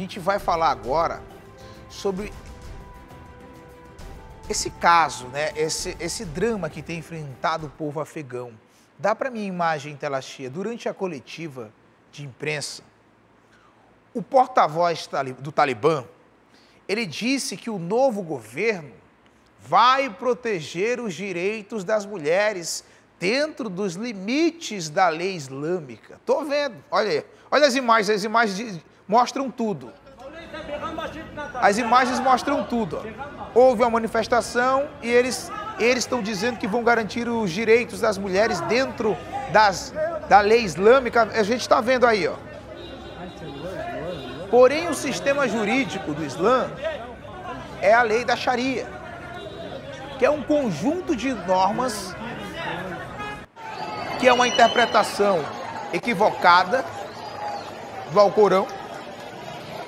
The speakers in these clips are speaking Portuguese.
gente vai falar agora sobre esse caso, né? Esse drama que tem enfrentado o povo afegão. Dá para mim imagem em tela cheia. Durante a coletiva de imprensa, o porta-voz do Talibã, ele disse que o novo governo vai proteger os direitos das mulheres dentro dos limites da lei islâmica. Tô vendo, olha aí, olha as imagens mostram tudo. As imagens mostram tudo. Ó. Houve uma manifestação e eles estão dizendo que vão garantir os direitos das mulheres dentro da lei islâmica. A gente está vendo aí, ó. Porém, o sistema jurídico do Islã é a lei da Sharia, que é um conjunto de normas que é uma interpretação equivocada do Alcorão,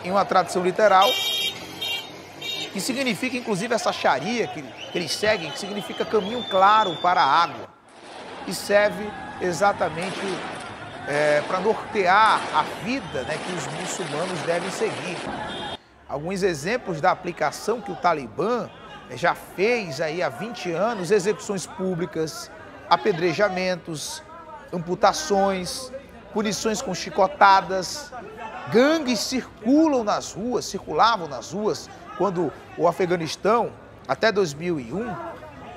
em uma tradução literal, que significa, inclusive, essa Sharia que eles seguem, que significa caminho claro para a água, que serve exatamente para nortear a vida, né, que os muçulmanos devem seguir. Alguns exemplos da aplicação que o Talibã já fez aí há 20 anos: execuções públicas, apedrejamentos, amputações, punições com chicotadas. Gangues circulavam nas ruas, quando o Afeganistão, até 2001,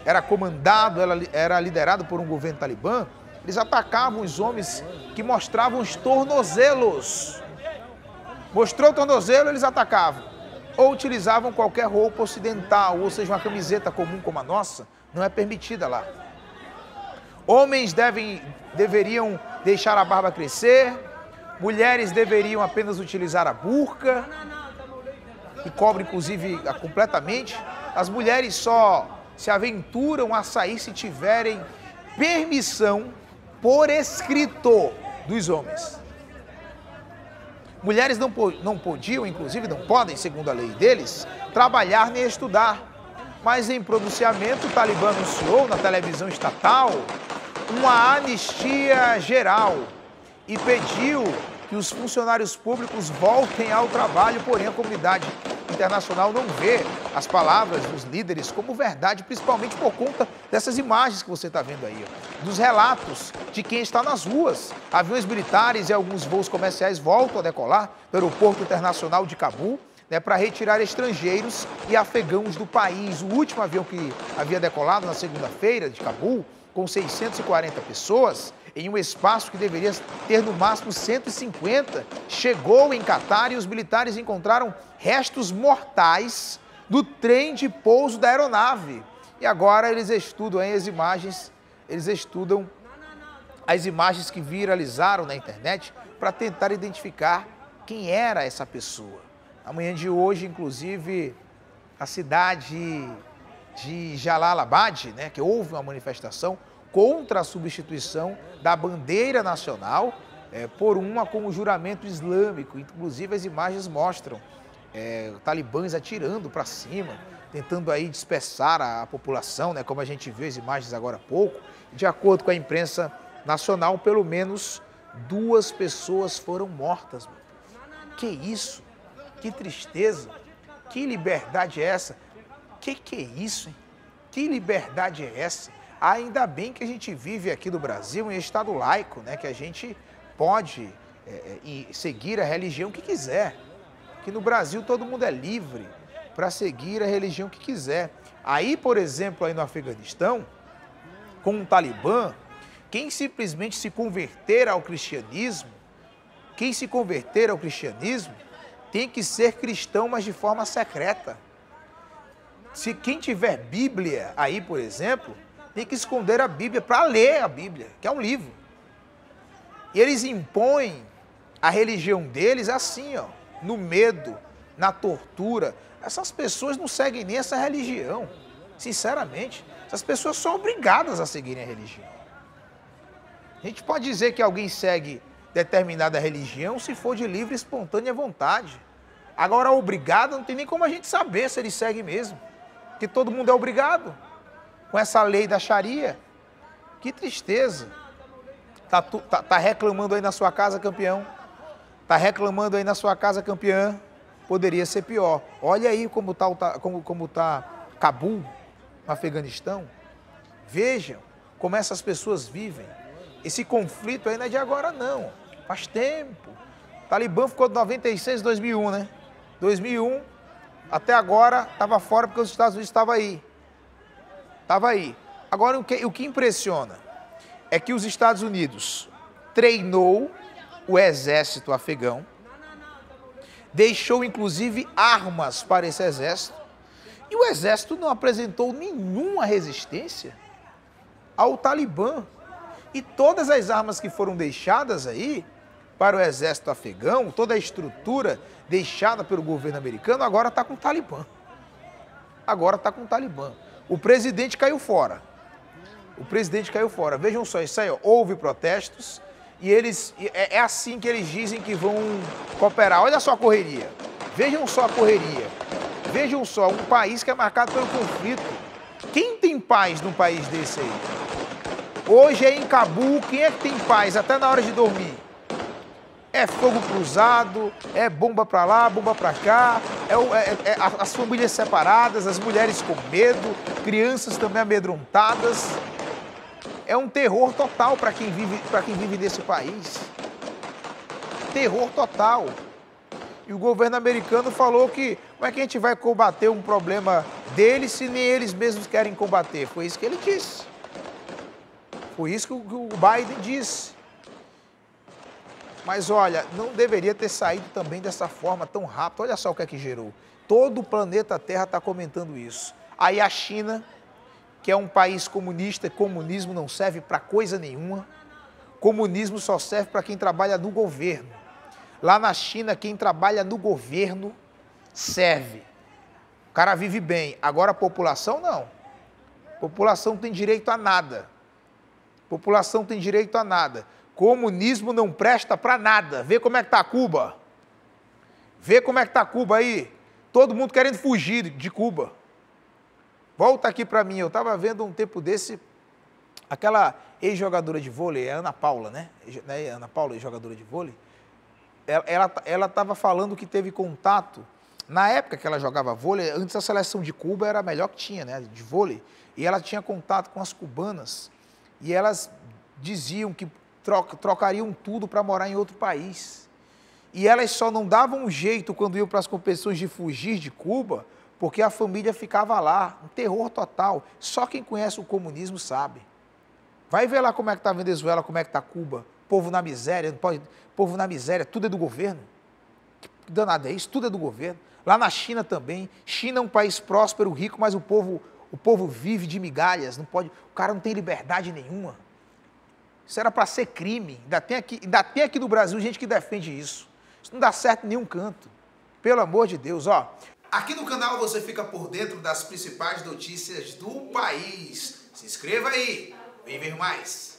era comandado, era liderado por um governo talibã. Eles atacavam os homens que mostravam os tornozelos. Mostrou o tornozelo, eles atacavam. Ou utilizavam qualquer roupa ocidental, ou seja, uma camiseta comum como a nossa, não é permitida lá. Homens deveriam deixar a barba crescer, mulheres deveriam apenas utilizar a burca, que cobre inclusive completamente. As mulheres só se aventuram a sair se tiverem permissão por escrito dos homens. Mulheres não podiam, inclusive não podem, segundo a lei deles, trabalhar nem estudar. Mas em pronunciamento, o Talibã anunciou na televisão estatal uma anistia geral e pediu que os funcionários públicos voltem ao trabalho. Porém, a comunidade internacional não vê as palavras dos líderes como verdade, principalmente por conta dessas imagens que você está vendo aí, ó, dos relatos de quem está nas ruas. Aviões militares e alguns voos comerciais voltam a decolar do aeroporto internacional de Cabul, né, para retirar estrangeiros e afegãos do país. O último avião que havia decolado na segunda-feira de Cabul, com 640 pessoas, em um espaço que deveria ter no máximo 150, chegou em Catar e os militares encontraram restos mortais do trem de pouso da aeronave. E agora eles estudam as imagens, as imagens que viralizaram na internet para tentar identificar quem era essa pessoa. Amanhã de hoje, inclusive, a cidade de Jalalabad, né, que houve uma manifestação contra a substituição da bandeira nacional por uma com o juramento islâmico. Inclusive, as imagens mostram talibãs atirando para cima, tentando aí dispersar a população, né, como a gente viu as imagens agora há pouco. De acordo com a imprensa nacional, pelo menos 2 pessoas foram mortas. Que isso? Que tristeza! Que liberdade é essa? Que é isso, hein? Que liberdade é essa? Ainda bem que a gente vive aqui no Brasil em estado laico, né? Que a gente pode seguir a religião que quiser. Que no Brasil todo mundo é livre para seguir a religião que quiser. Aí, por exemplo, aí no Afeganistão, com o Talibã, quem simplesmente se converter ao cristianismo, tem que ser cristão, mas de forma secreta. Se quem tiver Bíblia aí, por exemplo, tem que esconder a Bíblia para ler a Bíblia, que é um livro. E eles impõem a religião deles assim, ó, no medo, na tortura. Essas pessoas não seguem nem essa religião, sinceramente. Essas pessoas são obrigadas a seguirem a religião. A gente pode dizer que alguém segue determinada religião se for de livre e espontânea vontade. Agora, obrigado, não tem nem como a gente saber se ele segue mesmo. Porque todo mundo é obrigado com essa lei da Sharia. Que tristeza. Tá reclamando aí na sua casa, campeão? Tá reclamando aí na sua casa, campeã? poderia ser pior. Olha aí como está Cabul, no Afeganistão. Vejam como essas pessoas vivem. Esse conflito aí não é de agora, não. Faz tempo. O Talibã ficou de 96 a 2001, né? 2001, até agora, estava fora porque os Estados Unidos estavam aí. Estava aí. Agora, o que impressiona é que os Estados Unidos treinou o exército afegão, deixou, inclusive, armas para esse exército, e o exército não apresentou nenhuma resistência ao Talibã. E todas as armas que foram deixadas aí para o exército afegão, toda a estrutura deixada pelo governo americano, agora está com o Talibã. Agora está com o Talibã. O presidente caiu fora. O presidente caiu fora. Vejam só, isso aí, ó, houve protestos e é assim que eles dizem que vão cooperar. Olha só a correria. Vejam só a correria. Vejam só, um país que é marcado pelo conflito. Quem tem paz num país desse aí? Hoje é em Cabul, quem é que tem paz até na hora de dormir? É fogo cruzado, é bomba pra lá, bomba pra cá, as famílias separadas, as mulheres com medo, crianças também amedrontadas. É um terror total para quem vive nesse país. Terror total. E o governo americano falou que como é que a gente vai combater um problema deles se nem eles mesmos querem combater? Foi isso que ele disse. Foi isso que o Biden disse. Mas olha, não deveria ter saído também dessa forma tão rápido. Olha só o que é que gerou. Todo o planeta Terra está comentando isso. Aí a China, que é um país comunista, comunismo não serve para coisa nenhuma. Comunismo só serve para quem trabalha no governo. Lá na China, quem trabalha no governo serve. O cara vive bem. Agora a população não. A população tem direito a nada. A população tem direito a nada. Comunismo não presta para nada. Vê como é que está Cuba. Vê como é que está Cuba aí. Todo mundo querendo fugir de Cuba. Volta aqui para mim. Eu estava vendo um tempo desse, aquela ex-jogadora de vôlei, a Ana Paula, né? Ana Paula, ex-jogadora de vôlei. Ela estava falando que teve contato. Na época que ela jogava vôlei, antes a seleção de Cuba era a melhor que tinha, né? De vôlei. E ela tinha contato com as cubanas. E elas diziam que trocariam tudo para morar em outro país. E elas só não davam um jeito quando iam para as competições de fugir de Cuba, porque a família ficava lá, um terror total. Só quem conhece o comunismo sabe. Vai ver lá como é que está a Venezuela, como é que está Cuba. Povo na miséria, não pode, povo na miséria, tudo é do governo. Que danado é isso? Tudo é do governo. Lá na China também. China é um país próspero, rico, mas o povo vive de migalhas, não pode, o cara não tem liberdade nenhuma. Isso era para ser crime. Ainda tem aqui no Brasil gente que defende isso. Isso não dá certo em nenhum canto. Pelo amor de Deus, ó. Aqui no canal você fica por dentro das principais notícias do país. Se inscreva aí. Vem ver mais.